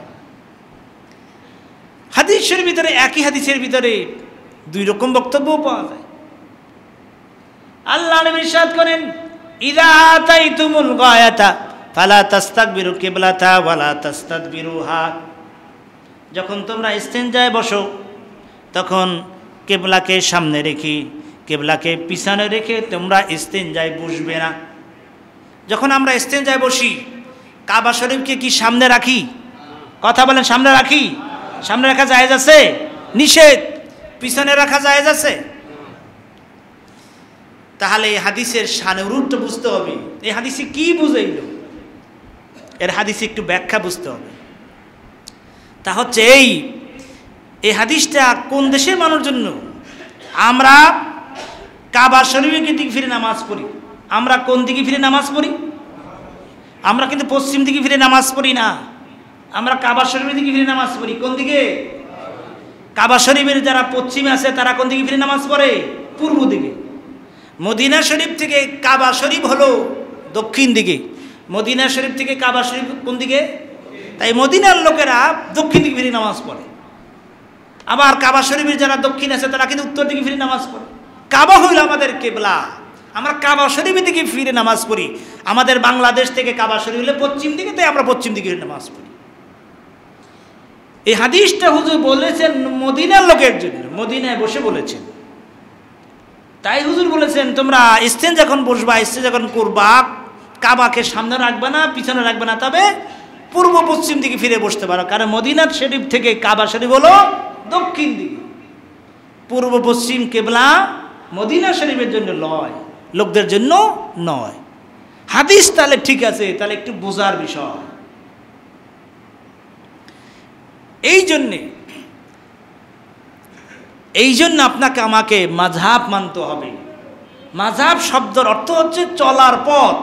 হাদিসের ভিতরে, একই হাদিসের ভিতরে 2 রকম বক্তব্য পাওয়া যায়। আল্লাহ নবী ইরশাদ করেন, ইযা আতাইতুমুল গায়াতা ফালা তাস্তাকবিরু কিবলাতা ওয়ালা তাস্তাদবিরুহা। যখন তোমরা ইস্তেনজায় বসো, তখন কেবলাকে সামনে রেখে, কেবলাকে পিছনে রেখে তোমরা ইস্তেনজায় বসবে না। যখন আমরা ইস্তেনজায় বসি, কাবা শরীফকে কি সামনে রাখি? কথা বলেন, সামনে রাখি? সামনে রাখা জায়েজ আছে? নিষেধ। পিছনে রাখা জায়েজ আছে? তাহলে এই হাদিসের শানুরুত্ব বুঝতে হবে। এই হাদিসে কি বুঝাইল, এর হাদিসে একটু ব্যাখ্যা বুঝতে হবে। তা হচ্ছে এই হাদিসটা কোন দেশের মানুষের জন্য? আমরা কাবা শরীফের দিকে ফিরে নামাজ পড়ি। আমরা কোন দিকে ফিরে নামাজ পড়ি? আমরা কিন্তু পশ্চিম দিকে ফিরে নামাজ পড়ি না, আমরা কাবা শরীফের দিকে ফিরে নামাজ পড়ি। কোন দিকে? কাবা শরীফের যারা পশ্চিমে আছে তারা কোন দিকে ফিরে নামাজ পড়ে? পূর্ব দিকে। মদিনা শরীফ থেকে কাবা শরীফ হলো দক্ষিণ দিকে, মদিনা শরীফ থেকে কাবা শরীফ কোন দিকে? তাই মদিনার লোকেরা দক্ষিণ দিকে ফিরে নামাজ পড়ে। আবার কাবা শরীফের যারা দক্ষিণ আছে তারা কিন্তু উত্তর দিকে ফিরে নামাজ পড়ে। কাবা হইল আমাদের কেবলা, আমরা কাবা শরীফের দিকে ফিরে নামাজ পড়ি। আমাদের বাংলাদেশ থেকে কাবা শরীফ হলে পশ্চিম দিকে, তাই আমরা পশ্চিম দিকে নামাজ পড়ি। এই হাদিসটা হুজুর বলেছেন মদিনার লোকের জন্য, মদিনায় বসে বলেছেন। তাই হুজুর বলেছেন তোমরা স্টেন যখন বসবা, স্টেন যখন করবা, কাবাকে সামনে রাখবে না, পিছনে রাখবে না, তবে পূর্ব পশ্চিম দিকে ফিরে বসতে পারো। কারণ মদিনার শরীফ থেকে কাবা শরীফ হলো দক্ষিণ দিকে, পূর্ব পশ্চিম কেবলা মদিনা শরীফের জন্য নয়, লোকদের জন্য নয়। হাদিস তাহলে ঠিক আছে, তাহলে একটু বোঝার বিষয়। এই জন্য আপনাকে আমাকে মাযহাব মানতে হবে। মাযহাব শব্দের অর্থ হচ্ছে চলার পথ।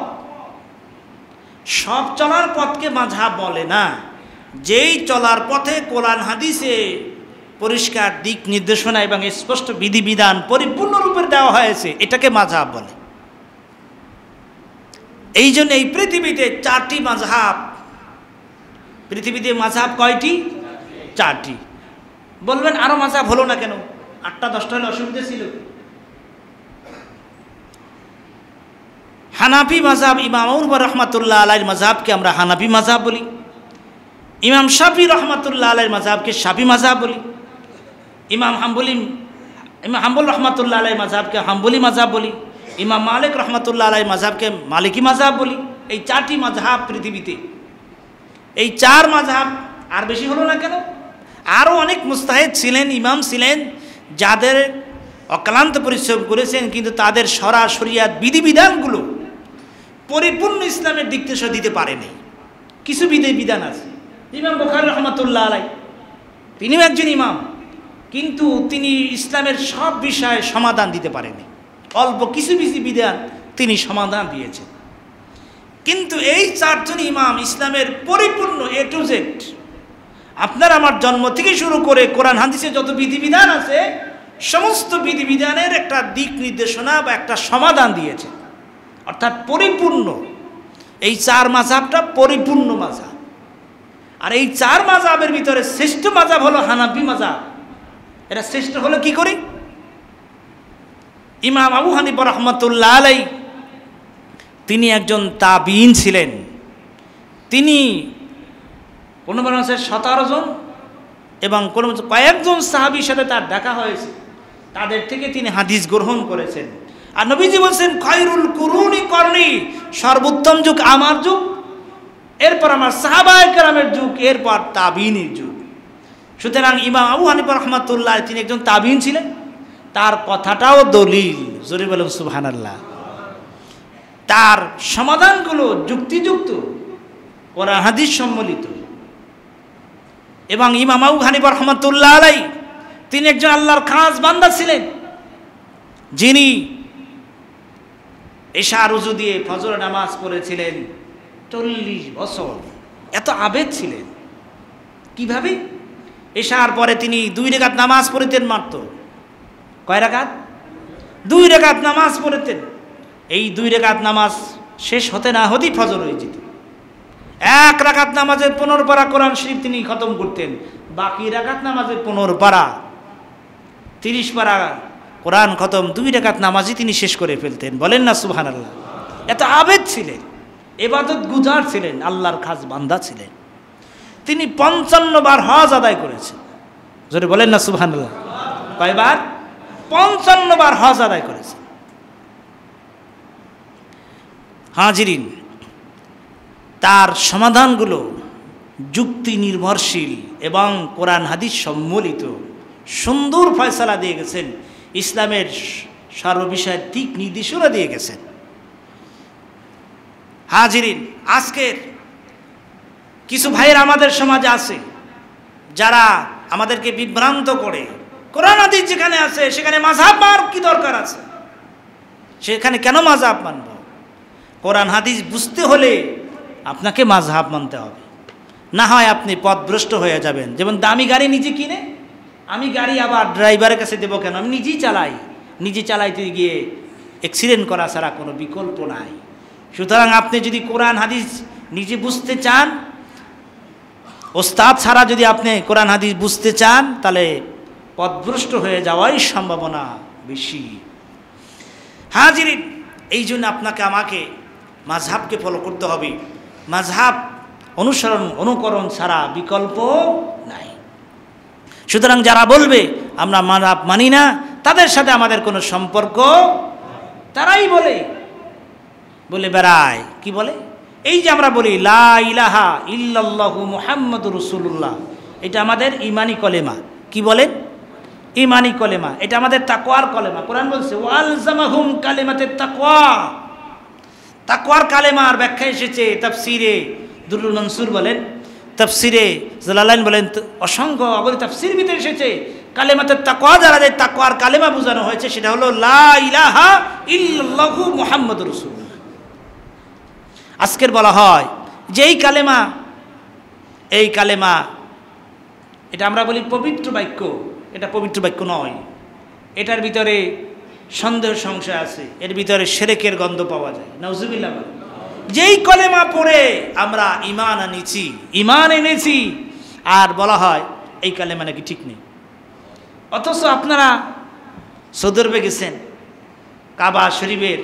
সব চলার পথকে মাযহাব বলে না। যেই চলার পথে কোরআন হাদিসে পরিষ্কার দিক নির্দেশনা এবং স্পষ্ট বিধিবিধান পরিপূর্ণরূপে দেওয়া হয়েছে, এটাকে মাযহাব বলে। এই জন্য এই পৃথিবীতে 4টি মাযহাব। পৃথিবীতে মাযহাব কয়টি? 4টি। বলবেন আরো মাযহাব হলো না কেন? 8টা 10টা হলে অসুবিধা ছিল। হানাফি মাযহাব, ইমাম আবু হানিফা রাহমাতুল্লাহ আলাইহির মাযহাবকে আমরা হানাফি মাযহাব বলি। ইমাম শাফি রাহমাতুল্লাহ আলাইহির মাযহাবকে শাফি মাযহাব বলি। ইমাম হাম্বল রাহমাতুল্লাহ আলাইহির মাযহাবকে হাম্বলি মাযহাব বলি। ইমাম মালিক রাহমাতুল্লাহ আলাইহির মাযহাবকে মালিকি মাযহাব বলি। এই 4টি মাযহাব পৃথিবীতে। এই 4 মাযহাব আর বেশি হলো না কেন? আরও অনেক মুস্তাহিদ ছিলেন, ইমাম ছিলেন, যাদের অক্লান্ত পরিশ্রম করেছেন, কিন্তু তাদের শরিয়াত বিধিবিধানগুলো পরিপূর্ণ ইসলামের দিকদেশা দিতে পারেনি। কিছু বিধান আছে। ইমাম বুখারী রাহমাতুল্লাহ আলাইহি তিনিও একজন ইমাম, কিন্তু তিনি ইসলামের সব বিষয়ে সমাধান দিতে পারেনি। অল্প কিছু বিধান তিনি সমাধান দিয়েছেন। কিন্তু এই 4 জন ইমাম ইসলামের পরিপূর্ণ A to Z, আপনার আমার জন্ম থেকে শুরু করে কোরআন হাদিসে যত বিধিবিধান আছে, সমস্ত বিধিবিধানের একটা দিক নির্দেশনা বা একটা সমাধান দিয়েছে, অর্থাৎ পরিপূর্ণ। এই 4 মাযহাবটা পরিপূর্ণ মাযহাব। আর এই 4 মাযহাবের ভিতরে শ্রেষ্ঠ মাযহাব হলো হানাফি মাযহাব। এটা শ্রেষ্ঠ হলো কি করে? ইমাম আবু হানিফা রাহমাতুল্লাহ আলাইহি তিনি একজন তাবিঈন ছিলেন। তিনি কোনো মানুষের 17 জন এবং কোনো কয়েকজন সাহাবীর সাথে তার দেখা হয়েছে, তাদের থেকে তিনি হাদিস গ্রহণ করেছেন। আর নবীজি বলছেন খায়রুল কুরুনি করনি, সর্বোত্তম যুগ আমার যুগ, এরপর আমার সাহাবায়ে কেরামের যুগ, এরপর তাবিঈনের যুগ। সুতরাং ইমাম আবু হানিফা রাহমাতুল্লাহ তিনি একজন তাবিঈন ছিলেন। তার কথাটাও দলিল, জোরে বলুন সুবহানাল্লাহ। তার সমাধানগুলো যুক্তিযুক্ত, কোরআন হাদিস সম্মিলিত। এবং ইমাম আবু হানিফা রাহমাতুল্লাহ আলাইহি তিনি একজন আল্লাহর খাস বান্দা ছিলেন, যিনি এশা রুজু দিয়ে ফজর নামাজ পড়েছিলেন 40 বছর। এত আবেদ ছিলেন। কিভাবে? এশার পরে তিনি 2 রাকাত নামাজ পড়তেন মাত্র। কয় রাকাত? 2 রাকাত নামাজ পড়তেন। এই 2 রাকাত নামাজ শেষ হতে না হতেই ফজর হয়ে যেত। 1 রাকাত নামাজের 15 পারা কোরআন শরীফ তিনি খতম করতেন। বাকি রাকাত নামাজের 15 পারা 30 পারা কোরআন খতম 2 রাকাত নামাজই তিনি শেষ করে ফেলতেন। বলেন না সুবহানাল্লাহ। এত আবেদ ছিলেন, ইবাদত গুজার ছিলেন, আল্লাহর খাস বান্দা ছিলেন। তিনি 55 বার হজ আদায় করেছেন। জোরে বলেন না সুবহানাল্লাহ। কয়বার? 55 বার হজ আদায় করেছেন। হাজিরিন, তার সমাধানগুলো যুক্তি নির্ভরশীল এবং কোরআন হাদিস সম্মিলিত, সুন্দর ফয়সালা দিয়ে গেছেন, ইসলামের সর্ববিষয়ের দিক নির্দেশনা দিয়ে গেছেন। হাজিরিন, আজকের কিছু ভাইয়ের আমাদের সমাজে আছে যারা আমাদেরকে বিভ্রান্ত করে। কোরআন হাদিস যেখানে আছে সেখানে মাযহাব মানার কি দরকার আছে? সেখানে কেন মাযহাব মানব? কোরআন হাদিস বুঝতে হলে আপনাকে মাযহাব মানতে হবে, না হয় আপনি পথভ্রষ্ট হয়ে যাবেন। যেমন দামি গাড়ি নিজে কিনে, আমি গাড়ি আবার ড্রাইভারের কাছে দেবো কেন? আমি নিজেই চালাই। নিজে চালাইতে গিয়ে অ্যাক্সিডেন্ট করা ছাড়া কোনো বিকল্প নাই। সুতরাং আপনি যদি কোরআন হাদিস নিজে বুঝতে চান, ওস্তাদ ছাড়া যদি আপনি কোরআন হাদিস বুঝতে চান, তাহলে পথভ্রষ্ট হয়ে যাওয়ারই সম্ভাবনা বেশি। হাজিরিন, এই জন্য আপনাকে আমাকে মাযহাবকে ফলো করতে হবে। মাযহাব অনুকরণ ছাড়া বিকল্প নাই। সুতরাং যারা বলবে আমরা মাযহাব মানি না, তাদের সাথে আমাদের কোনো সম্পর্ক, তারাই বলে বেড়ায়। কি বলে? এই যে আমরা বলি লা ইলাহা ইল্লাল্লাহু মুহাম্মাদুর রাসূলুল্লাহ, এটা আমাদের ঈমানি কলেমা। কি বলেন? ঈমানি কলেমা। এটা আমাদের তাকওয়ার কলেমা। কোরআন বলছে ওয়ালজামাহুম কালিমাতুত তাকওয়া। তাকওয়ার কালেমার ব্যাখ্যা এসেছে তাফসিরে দুরুল মনসুর বলেন, তাফসিরে জালালাইন বলেন, অসংখ্য অগণিত তাফসির ভিতরে এসেছে কালেমাতুত তাকওয়া দ্বারা যে তাকওয়ার কালেমা বোঝানো হয়েছে সেটা হলো লা ইলাহা ইল্লাল্লাহু মুহাম্মাদুর রাসূলুল্লাহ। আজকের বলা হয় যে এই কালেমা এটা আমরা বলি পবিত্র বাক্য। এটা পবিত্র বাক্য নয়। এটার ভিতরে সন্দেহ সংশয় আছে, এর ভিতরে শিরকের গন্ধ পাওয়া যায়। নাউজুবিল্লাহ। যেই কলেমা পড়ে আমরা ঈমান এনেছি আর বলা হয় এই কালেমা নাকি ঠিক নেই। অথচ আপনারা সৌদি আরবে গেছেন, কাবা শরীফের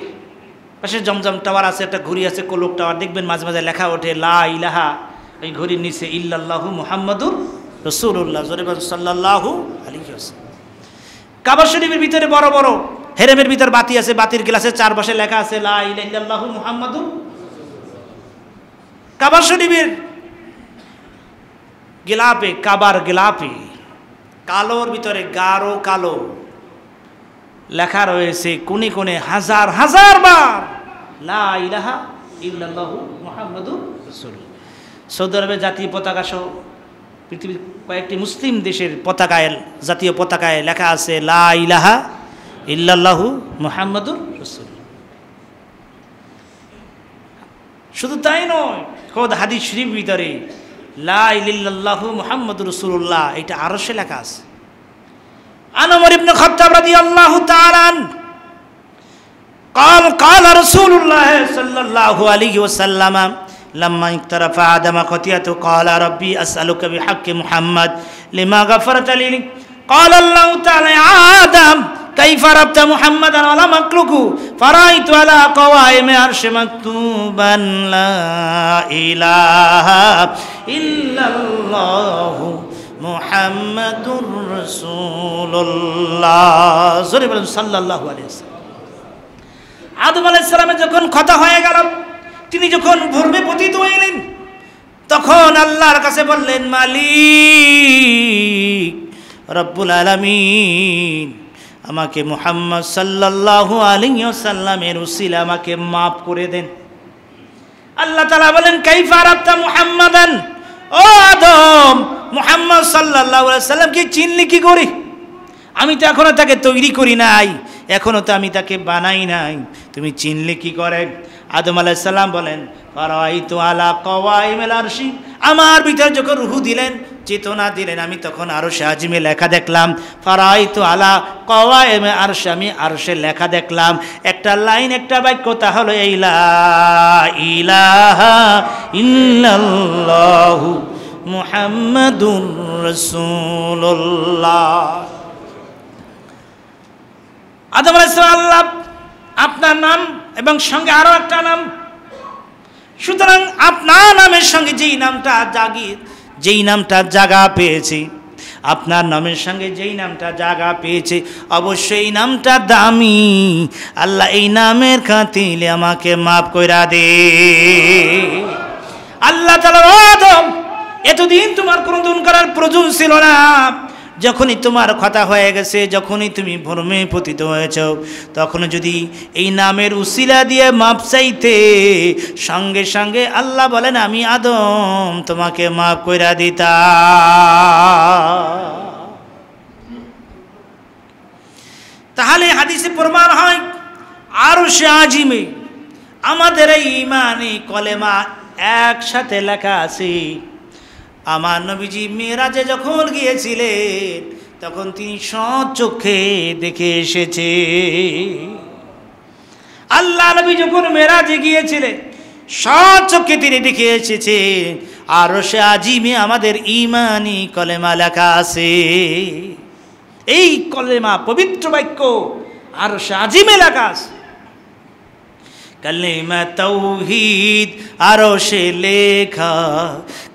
পাশে জমজম টাওয়ার আছে, একটা ঘড়ি আছে কোলক টাওয়ার, দেখবেন মাঝে মাঝে লেখা ওঠে লা ইলাহা, ওই ঘড়ির নিচে ইল্লাল্লাহু মুহাম্মাদুর রাসূলুল্লাহ সাল্লাল্লাহু আলাইহি ওয়াসাল্লাম। কাবা শরীফের ভিতরে বড় বড় হেরেমের ভিতর বাতি আছে, বাতির গ্লাসে চারপাশে লেখা আছে লা ইলাহা ইল্লাল্লাহু মুহাম্মাদুর। কাবা শরীফের গিলাপে, কাবার গিলাপে কালোর ভিতরে গাঢ় কালো লেখা রয়েছে কোণে কোণে হাজার হাজার বার লা ইলাহা ইল্লাল্লাহু মুহাম্মাদুর রাসূলুল্লাহ। সৌদি আরবের জাতীয় পতাকা সহ পৃথিবীর কয়েকটি মুসলিম দেশের পতাকায়, জাতীয় পতাকায় লেখা আছে লা ইলাহা ইল্লাল্লাহু মুহাম্মাদুর রাসূলুল্লাহ। শুধু তাই নয়, খোদ হাদিস শরীফ ভিতরে লা ইলাহা ইল্লাল্লাহু মুহাম্মাদুর রাসূলুল্লাহ এটা আরশে লেখা আছে। আন ওমর ইবনে খাত্তাব রাদিয়াল্লাহু তাআলা قال رسول الله صلى الله عليه وسلم لما اقترف آدم خطيئته قال ربي أسألك بحق محمد لما غفرت لي قال الله تعالى يا آدم كيف عرفت محمدا ولم أخلقه فرأيت على قوائم عرش مكتوبا لا إله إلا الله মুহাম্মাদুর রাসূলুল্লাহ সাল্লাল্লাহু আলাইহি ওয়াসাল্লাম। আদম আলাইহিস সালামের যখন কথা হয়ে গেল, তিনি যখন ভূমে পতিত হইলেন, তখন আল্লাহর কাছে বললেন মালিক রব্বুল আলামিন, আমাকে মুহাম্মদ সাল্লাল্লাহু আলাইহি ওয়াসাল্লামের উসিলা আমাকে মাফ করে দেন। আল্লাহ তাআলা বলেন কাইফা আরাফতা মুহাম্মাদান, ও আদম মুহাম্মদ সাল্লাল্লাহু আলাইহি ওয়াসাল্লামকে চিনলি কি করে? আমি তো এখনো তাকে তৈরি করি নাই, এখনো তো আমি তাকে বানাই নাই, তুমি চিনলে কি করে? আদম আলাইহিস সালাম বলেন ফারাইতু আলা কাওয়াইমিল আরশি, আমার ভিতরে যখন রূহ দিলেন, চেতনা দিলেন, আমি তখন আরশে আজিমে লেখা দেখলাম। ফারাইতু আলা কাওয়াইমিল আরশি, আমি আরশে লেখা দেখলাম। একটা লাইন, একটা বাক্য, তা হলো এই লা ইলাহা ইল্লাল্লাহু মুহাম্মাদুর রাসূলুল্লাহ। আদম আলাইহিস সালাম, আল্লাহ আপনার নাম এবং সঙ্গে আরো একটা নাম, সুতরাং আপনার নামের সঙ্গে যেই নামটা জায়গা পেয়েছে, আপনার নামের সঙ্গে যেই নামটা জায়গা পেয়েছে, অবশ্যই এই নামটা দামি। আল্লাহ এই নামের খাতিরে আমাকে মাফ কইরা দে। আল্লাহ তাআলা আদম, এতদিন তোমার কোনো গুণ করার প্রয়োজন ছিল না, যখনই তোমার কথা হয়ে গেছে, যখনই তুমি ভ্রমে পতিত হয়েছ, তখন যদি এই নামের উসিলা দিয়ে মাপ চাইতে, সঙ্গে সঙ্গে আল্লাহ বলেন আমি আদম তোমাকে মাফ কইরা দিতাম। তাহলে হাদিসে প্রমাণ হয় আরশে আজিমে আমাদের এই ঈমানি কলেমা একসাথে লেখা আছে। আমার নবীজি মেরাজে যখন গিয়েছিলেন, তখন তিনি সচক্ষে দেখে এসেছে। আল্লাহ নবী যখন মেরাজে গিয়েছিলেন, সচক্ষে তিনি দেখে এসেছে আরশে আজিমে আমাদের ঈমানি কলেমা লেখা আছে। এই কলেমা পবিত্র বাক্য আরশে আজিমে লেখা আছে। কালেমা তাওহীদ আরশে লেখা,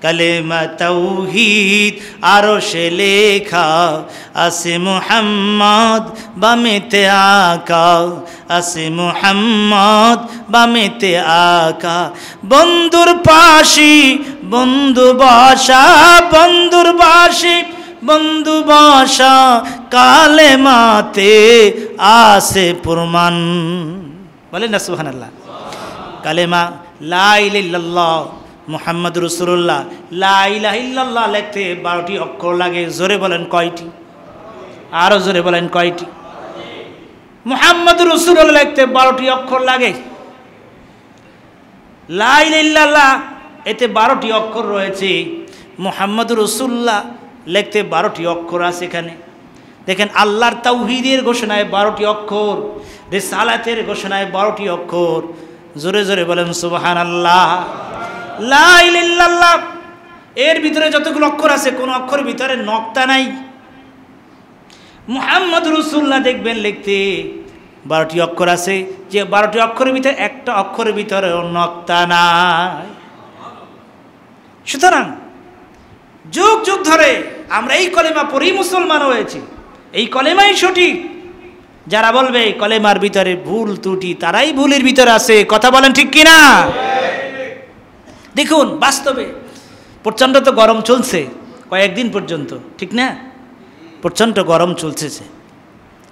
কালেমা তাওহীদ আরশে লেখা, আছে মুহাম্মদ বামেতে আকা, আছে মুহাম্মদ বামেতে আকা। বন্ধুর পাশে বন্ধু বসা, বন্ধুর পাশে বন্ধু বসা, কালেমাতে আছে প্রমাণ। বলেন না সুবহানাল্লাহ। কালেমা লা ইলাহা ইল্লাল্লাহ মুহাম্মাদুর রাসূলুল্লাহ, লা ইলাহা ইল্লাল্লাহ লিখতে 12টি অক্ষর লাগে। জোরে বলেন কয়টি? আরো জোরে বলেন কয়টি? মুহাম্মাদুর রাসূলুল্লাহ লিখতে 12টি অক্ষর লাগে। লা ইলাহা ইল্লাল্লাহ এতে 12টি অক্ষর রয়েছে, মুহাম্মাদুর রাসূলুল্লাহ লিখতে 12টি অক্ষর আছে এখানে। দেখেন আল্লাহর তাওহীদের ঘোষণায় 12টি অক্ষর, রিসালাতের ঘোষণায় 12টি অক্ষর। জোরে জোরে বলেন সুবহানাল্লাহ। লা ইলাহা ইল্লাল্লাহ এর ভিতরে যতগুলো অক্ষর আছে কোন অক্ষরের ভিতরে নক্তা নাই। মুহাম্মদ রাসূলুল্লাহ দেখবেন লিখতে 12টি অক্ষর আছে, যে 12টি অক্ষরের ভিতরে একটা অক্ষরের ভিতরে নক্তা নাই। সুতরাং যুগ যুগ ধরে আমরা এই কলেমা পড়েই মুসলমান হয়েছি, এই কলেমাই সঠিক। যারা বলবে কলেমার ভিতরে ভুল ত্রুটি, তারাই ভুলের ভিতরে আছে। কথা বলেন ঠিক কিনা? দেখুন বাস্তবে প্রচণ্ড তো গরম চলছে কয়েকদিন পর্যন্ত, ঠিক না? প্রচণ্ড গরম চলছে,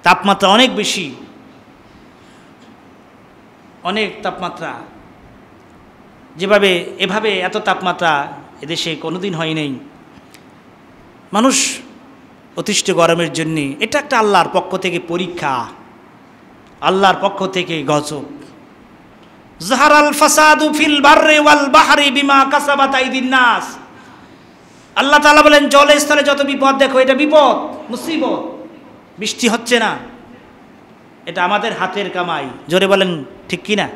তাপমাত্রা অনেক বেশি, অনেক তাপমাত্রা। যেভাবে এভাবে এত তাপমাত্রা এদেশে কোনোদিন হয় নাই। মানুষ অতিষ্ঠ গরমের জন্য, এটা একটা আল্লাহর পক্ষ থেকে পরীক্ষা, আল্লাহর পক্ষ থেকে গজব। যাহারাল ফাসাদু ফিল বাররি ওয়াল বাহরি বিমা কাসাবাত আইদিন নাস। আল্লাহ তাআলা বলেন জলে স্থলে যত বিপদ দেখো, এটা বিপদ, মুসিবত। বৃষ্টি হচ্ছে না, এটা আমাদের হাতের কামাই। জোরে বলেন ঠিক কি না?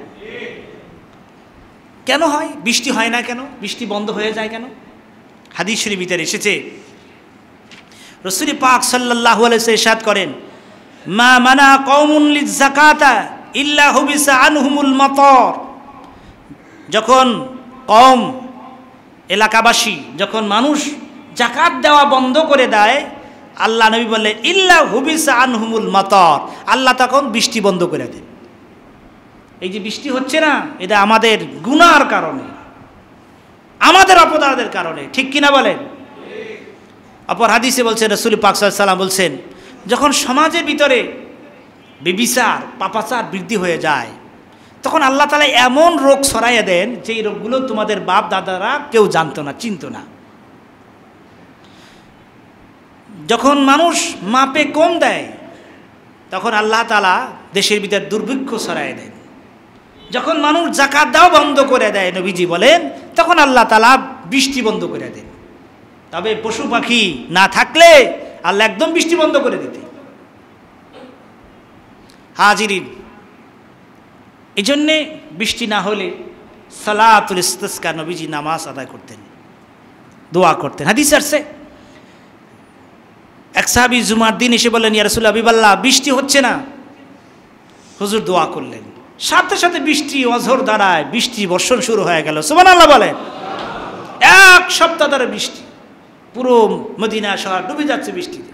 কেন হয় বৃষ্টি? হয় না কেন? বৃষ্টি বন্ধ হয়ে যায় কেন? হাদিস শরীফের ভিতরে এসেছে, রাসূল পাক সাল্লাল্লাহু আলাইহি ওয়াসাল্লাম ইরশাদ করেন, মা মানা কওমুন লিয-যাকাতা ইল্লা হুবিসা আনহুমুল মাতার। যখন কওম, এলাকাবাসী, যখন মানুষ যাকাত দেওয়া বন্ধ করে দেয়, আল্লাহ নবী বললেন ইল্লা হুবিসা আনহুমুল মাতার, আল্লাহ তখন বৃষ্টি বন্ধ করে দেন। এই যে বৃষ্টি হচ্ছে না, এটা আমাদের গুনার কারণে, আমাদের অপরাধের কারণে, ঠিক কিনা বলেন? অপর হাদিসে বলছেন, রাসূল পাক সাল্লাল্লাহু আলাইহি ওয়াসাল্লাম বলছেন, যখন সমাজের ভিতরে ব্যভিচার পাপাচার বৃদ্ধি হয়ে যায়, তখন আল্লাহ তাআলা এমন রোগ ছড়াইয়া দেন যে এই রোগগুলো তোমাদের বাপ দাদারা কেউ জানতো না, চিনতো না। যখন মানুষ মাপে কম দেয়, তখন আল্লাহ তাআলা দেশের ভিতর দুর্ভিক্ষ ছড়াইয়া দেন। যখন মানুষ যাকাত দেওয়া বন্ধ করে দেয়, নবীজি বলেন, তখন আল্লাহ তাআলা বৃষ্টি বন্ধ করে দেন। তবে পশু পাখি না থাকলে আল্লাহ একদম বৃষ্টি বন্ধ করে দিতে। হাজিরিন, এই জন্যে বৃষ্টি না হলে সালাতুল ইস্তিসকা, নবীজি নামাজ আদায় করতেন, দোয়া করতেন। হাদিস আছে, এক সাহাবী জুমার দিন এসে বললেন, ইয়া রাসূলুল্লাহ, হাবিবাল্লাহ, বৃষ্টি হচ্ছে না। হুজুর দোয়া করলেন, সাথে সাথে বৃষ্টি অঝোর ধারায় বৃষ্টি বর্ষণ শুরু হয়ে গেল। সুবহানাল্লাহ বলেন। এক সপ্তাহ ধরে বৃষ্টি, পুরো মদিনা শহর ডুবে যাচ্ছে বৃষ্টিতে।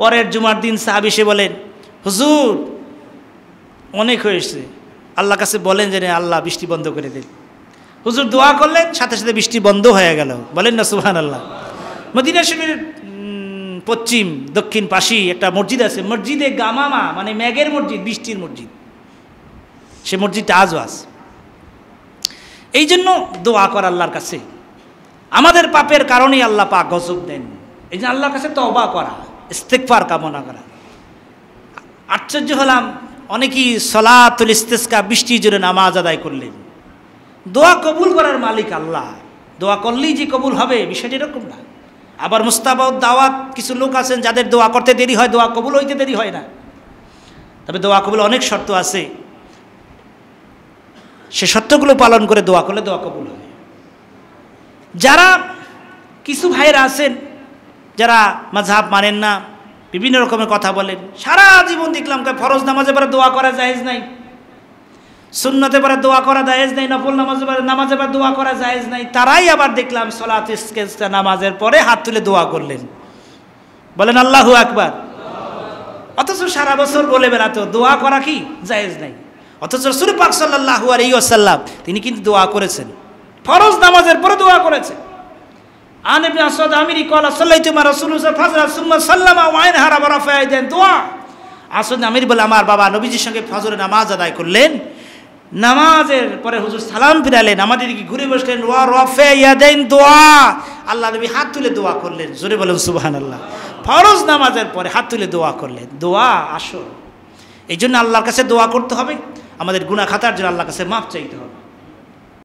পরের জুমার দিন সাহাবী এসে বলেন, হুজুর অনেক হয়েছে, আল্লাহর কাছে বলেন যে আল্লাহ বৃষ্টি বন্ধ করে দেন। হুজুর দোয়া করলেন, সাথে সাথে বৃষ্টি বন্ধ হয়ে গেল। বলেন না সুবহানাল্লাহ। মদিনা শরীফের পশ্চিম দক্ষিণ পাশেই একটা মসজিদ আছে, মসজিদে গামামা, মানে মেঘের মসজিদ, বৃষ্টির মসজিদ। সে মসজিদটা আজও আছে। এই জন্য দোয়া করা আল্লাহর কাছে, আমাদের পাপের কারণেই আল্লাহ পাক গজব দেন। এই জন্য আল্লাহর কাছে তওবা করা, ইস্তিগফার কামনা করা। আশ্চর্য হলাম, অনেকেই সালাতুল ইস্তিসকা, বৃষ্টির জন্য নামাজ আদায় করলেন। দোয়া কবুল করার মালিক আল্লাহ, দোয়া করলেই যে কবুল হবে বিষয়টি এরকম না। আবার মুস্তাবাদ দাওয়াত কিছু লোক আছেন যাদের দোয়া করতে দেরি হয়, দোয়া কবুল হইতে দেরি হয় না। তবে দোয়া কবুল অনেক শর্ত আছে, সে শর্তগুলো পালন করে দোয়া করলে দোয়া কবুল হয়। যারা কিছু ভাইয়েরা আছেন যারা মাযহাব মানেন না, বিভিন্ন রকমের কথা বলেন, সারা জীবন দেখলাম ফরজ নামাজে পরে দোয়া করা জায়েজ নাই, সুন্নতে পরে দোয়া করা জায়েজ নাই, নফল নামাজে পরে দোয়া করা জায়েজ নাই, তারাই আবার দেখলাম সালাত ইস্তেসকা নামাজের পরে হাত তুলে দোয়া করলেন। বলেন আল্লাহু আকবার। অথচ সারা বছর বলে বেড়াতো দোয়া করা কি জায়েজ নাই, অথচ রাসূল পাক সাল্লাল্লাহু আলাইহি ওয়াসাল্লাম তিনি কিন্তু দোয়া করেছেন, ফরজ নামাজের পরে দোয়া করেছেন। আন ইবনে আসাদ আমিরি ক্বালা সাল্লাইতু মা রাসূলুল্লাহ ফাজরা সুম্মা সাল্লামা ওয়া আইন হারা রাফা ইয়াদাইন দোয়া। আসাদ আমির বলে আমার বাবা নবীজির সঙ্গে ফজরের নামাজ আদায় করলেন, নামাজের পরে হুজুর সালাম ফিরালেন, আমাদের দিকে ঘুরে বসলেন, ওয়া রাফা ইয়াদাইন দোয়া, আল্লাহ নবী হাত তুলে দোয়া করলেন। জোরে বলেন সুবহানাল্লাহ। ফরজ নামাজের পরে হাত তুলে দোয়া করলেন, দোয়া আসল। এই জন্য আল্লাহর কাছে দোয়া করতে হবে, আমাদের গুনাহ খাতার জন্য আল্লাহর কাছে মাফ চাইতে হবে।